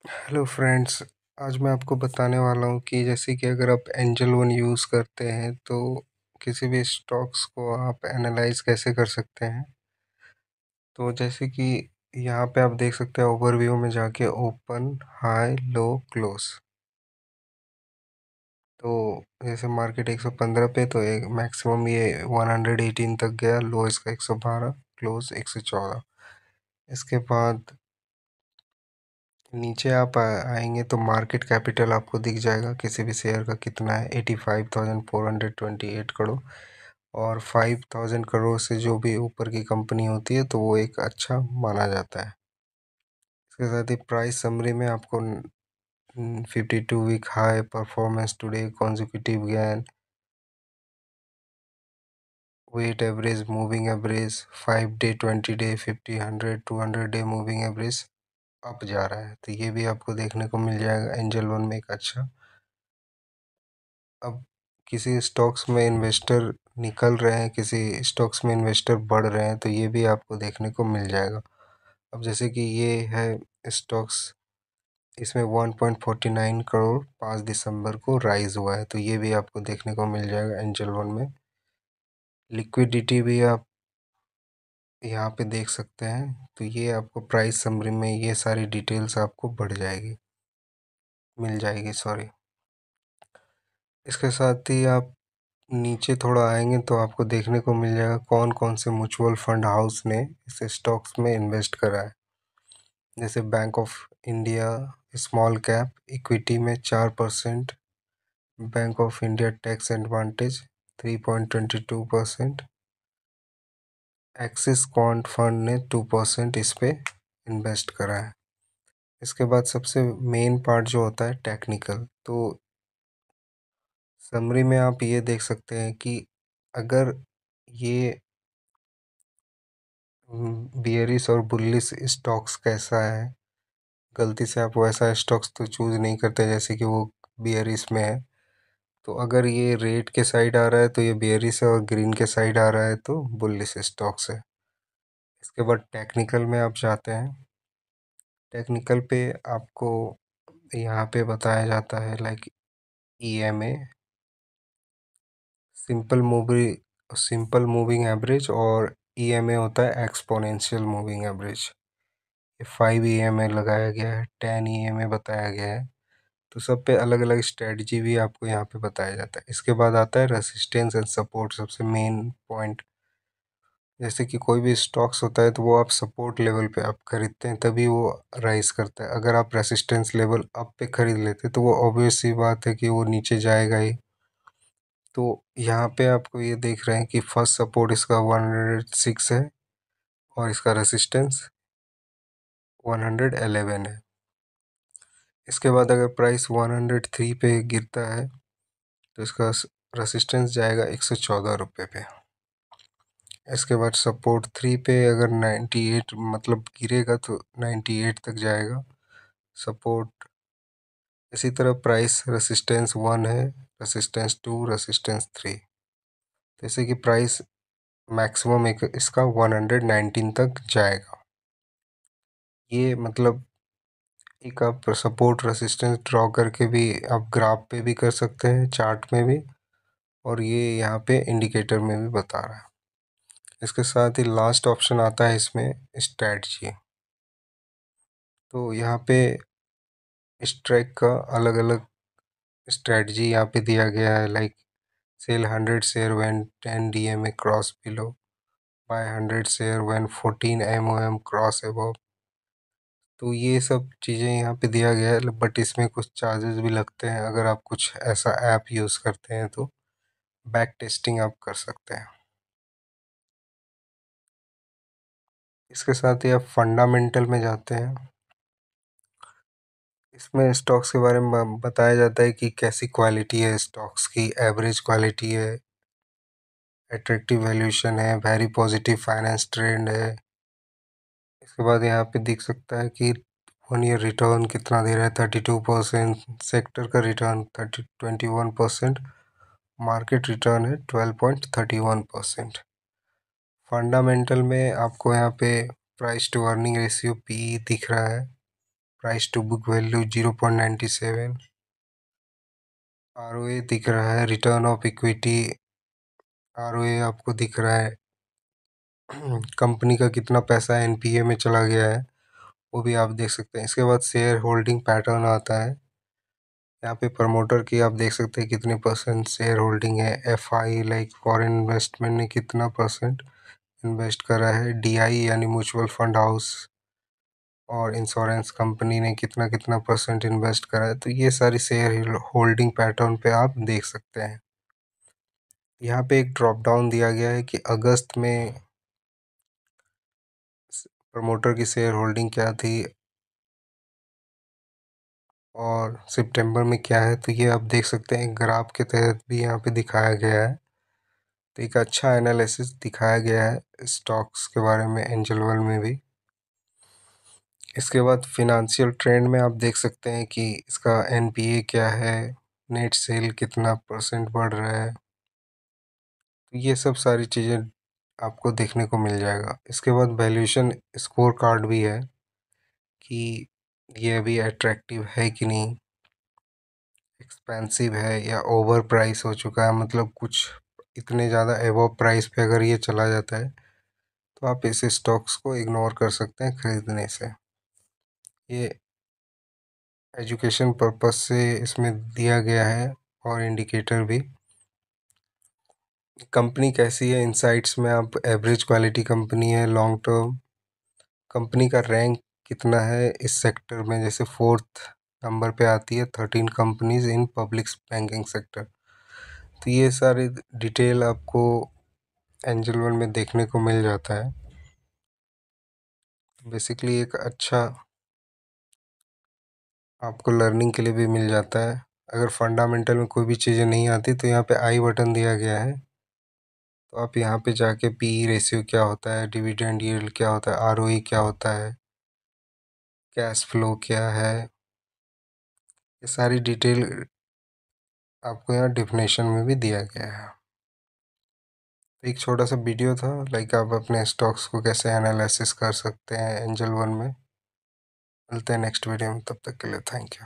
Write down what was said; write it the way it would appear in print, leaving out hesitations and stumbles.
Hello friends. आज मैं आपको बताने वाला हूँ कि जैसे कि अगर आप एंजल वन यूज़ करते हैं तो किसी भी स्टॉक्स को आप एनालाइज कैसे कर सकते हैं। तो जैसे कि यहाँ पे आप देख सकते हैं ओवरव्यू में जाके ओपन हाई लो क्लोज। तो जैसे मार्केट 115 पे तो एक मैक्सिमम ये 118 तक गया, लो इसका 112, क्लोज 114। इसके बाद नीचे आप आएंगे तो मार्केट कैपिटल आपको दिख जाएगा किसी भी शेयर का कितना है, 85,428 करोड़। और 5,000 करोड़ से जो भी ऊपर की कंपनी होती है तो वो एक अच्छा माना जाता है। इसके साथ ही प्राइस समरी में आपको 52 week high performance today consecutive gain, weight average, moving average, 5 day, 20 day, 50, 100, 200 day moving average up जा रहा है। तो ये भी आपको देखने को मिल जाएगा एंजल वन में एक अच्छा। अब किसी स्टॉक्स में इन्वेस्टर निकल रहे हैं, किसी स्टॉक्स में इन्वेस्टर बढ़ रहे हैं, तो ये भी आपको देखने को मिल जाएगा। अब जैसे कि ये है स्टॉक्स, इसमें 1.49 करोड़ 5 दिसंबर को राइज हुआ है, तो ये भी आपको देखने को मिल जाएगा एंजल वन में। लिक्विडिटी भी आप यहाँ पे देख सकते हैं, तो ये आपको प्राइस समरी में ये सारी डिटेल्स आपको मिल जाएगी सॉरी। इसके साथ ही आप नीचे थोड़ा आएंगे तो आपको देखने को मिल जाएगा कौन कौन से म्यूचुअल फंड हाउस ने इस स्टॉक्स में इन्वेस्ट करा है। जैसे bank of India small cap equity में 4%, bank of India tax advantage 3.22%, axis quant fund ने 2% इस पे इन्वेस्ट करा है। इसके बाद सबसे मेन पार्ट जो होता है टेक्निकल, तो समरी में आप ये देख सकते हैं कि अगर ये बियरिश और बुलिश स्टॉक्स कैसा है, गलती से आप वैसा स्टॉक्स तो चूज़ नहीं करते जैसे कि वो बियरिश में है। तो अगर ये रेड के साइड आ रहा है तो ये बियरिश है, और ग्रीन के साइड आ रहा है तो बुलिश स्टॉक्स है। इसके बाद टेक्निकल में आप जाते हैं, टेक्निकल पे आपको यहाँ पे बताया जाता है like EMA, simple moving average, और ईएमए होता है एक्सपोनेंशियल मूविंग एवरेज। ये 5 ईएमए लगाया गया है, 10 ईएमए बताया गया है। तो सब पे अलग अलग स्ट्रेटजी भी आपको यहाँ पे बताया जाता है। इसके बाद आता है रेसिस्टेंस एंड सपोर्ट, सबसे मेन पॉइंट। जैसे कि कोई भी स्टॉक्स होता है तो वो आप सपोर्ट लेवल पे आप खरीदते हैं तभी वो राइज करता है। अगर आप रेसिस्टेंस लेवल अप पे खरीद लेते तो वो ऑब्वियस सी बात है कि वो नीचे जाएगा ही। तो यहाँ पे आपको ये देख रहे हैं कि फर्स्ट सपोर्ट इसका 106 है और इसका रेसिस्टेंस 111 है। इसके बाद अगर प्राइस 103 पे गिरता है तो इसका रेसिस्टेंस जाएगा 114 रुपये पे। इसके बाद सपोर्ट 3 पे अगर 98 मतलब गिरेगा तो 98 तक जाएगा सपोर्ट। इसी तरह प्राइस रेसिस्टेंस 1 है, रेसिस्टेंस 2, रेसिस्टेंस 3। जैसे कि प्राइस मैक्सिमम एक इसका 119 तक जाएगा। ये मतलब एक आप सपोर्ट रेसिस्टेंस ड्रॉ करके भी आप ग्राफ पे भी कर सकते हैं, चार्ट में भी, और ये यहाँ पे इंडिकेटर में भी बता रहा है। इसके साथ ही लास्ट ऑप्शन आता है इसमें स्ट्रैटेजी। तो यहाँ पे स्ट्राइक का अलग अलग स्ट्रैटेजी यहाँ पे दिया गया है, like sell 100 share when 10 DMA cross below, buy 100 share when 14 MOM cross above. तो ये सब चीज़ें यहाँ पे दिया गया है, बट इसमें कुछ चार्जेस भी लगते हैं अगर आप कुछ ऐसा ऐप यूज़ करते हैं तो बैक टेस्टिंग आप कर सकते हैं। इसके साथ ही आप फंडामेंटल में जाते हैं। इसमें स्टॉक्स के बारे में बताया जाता है कि कैसी क्वालिटी है स्टॉक्स की, एवरेज क्वालिटी है, अट्रैक्टिव वैल्यूएशन है, वेरी पॉजिटिव फाइनेंस ट्रेंड है। इसके बाद यहाँ पे दिख सकता है कि 1 ईयर रिटर्न कितना दे रहा है, 32%, सेक्टर का रिटर्न 21%, मार्केट रिटर्न है 12.31%। फंडामेंटल में आपको यहाँ पे price to earning ratio PE दिख रहा है, price to book value 0.97, ROA दिख रहा है, रिटर्न ऑफ इक्विटी ROA आपको दिख रहा है, कंपनी का कितना पैसा NPA में चला गया है वो भी आप देख सकते हैं। इसके बाद शेयर होल्डिंग पैटर्न आता है, यहाँ पे प्रमोटर की आप देख सकते हैं कितने परसेंट शेयर होल्डिंग है, FI लाइक फॉरेन इन्वेस्टमेंट ने कितना परसेंट इन्वेस्ट करा है, DI यानी म्यूचुअल फंड हाउस और इंश्योरेंस कंपनी ने कितना कितना परसेंट इन्वेस्ट करा है। तो ये सारी शेयर होल्डिंग पैटर्न पे आप देख सकते हैं। यहाँ पे एक ड्रॉप डाउन दिया गया है कि अगस्त में प्रमोटर की शेयर होल्डिंग क्या थी और सितंबर में क्या है, तो ये आप देख सकते हैं ग्राफ के तहत भी यहाँ पे दिखाया गया है। तो एक अच्छा एनालिसिस दिखाया गया है स्टॉक्स के बारे में एंजल वन में भी। इसके बाद फिनेंशियल ट्रेंड में आप देख सकते हैं कि इसका NPA क्या है, नेट सेल कितना परसेंट बढ़ रहा है, तो ये सब सारी चीज़ें आपको देखने को मिल जाएगा। इसके बाद वैल्यूएशन स्कोर कार्ड भी है कि ये अभी अट्रैक्टिव है कि नहीं, एक्सपेंसिव है या ओवर प्राइस हो चुका है, मतलब कुछ इतने ज़्यादा एबव प्राइस पे अगर ये चला जाता है तो आप ऐसे स्टॉक्स को इग्नोर कर सकते हैं खरीदने से। ये एजुकेशन पर्पस से इसमें दिया गया है और इंडिकेटर भी। कंपनी कैसी है, इनसाइट्स में आप एवरेज क्वालिटी कंपनी है, लॉन्ग टर्म कंपनी का रैंक कितना है इस सेक्टर में, जैसे 4th नंबर पे आती है 13 companies in public banking sector. तो ये सारे डिटेल आपको एंजल वन में देखने को मिल जाता है। बेसिकली एक अच्छा आपको लर्निंग के लिए भी मिल जाता है। अगर फंडामेंटल में कोई भी चीज़ें नहीं आती तो यहाँ पे आई बटन दिया गया है, तो आप यहाँ पे जाके PE रेशियो क्या होता है, डिविडेंड यील्ड क्या होता है, ROE क्या होता है, कैश फ्लो क्या है, ये सारी डिटेल आपको यहाँ डेफिनेशन में भी दिया गया है। एक छोटा सा वीडियो था, लाइक आप अपने स्टॉक्स को कैसे एनालिसिस कर सकते हैं एंजल वन में। मिलते हैं नेक्स्ट वीडियो में, तब तक के लिए थैंक यू।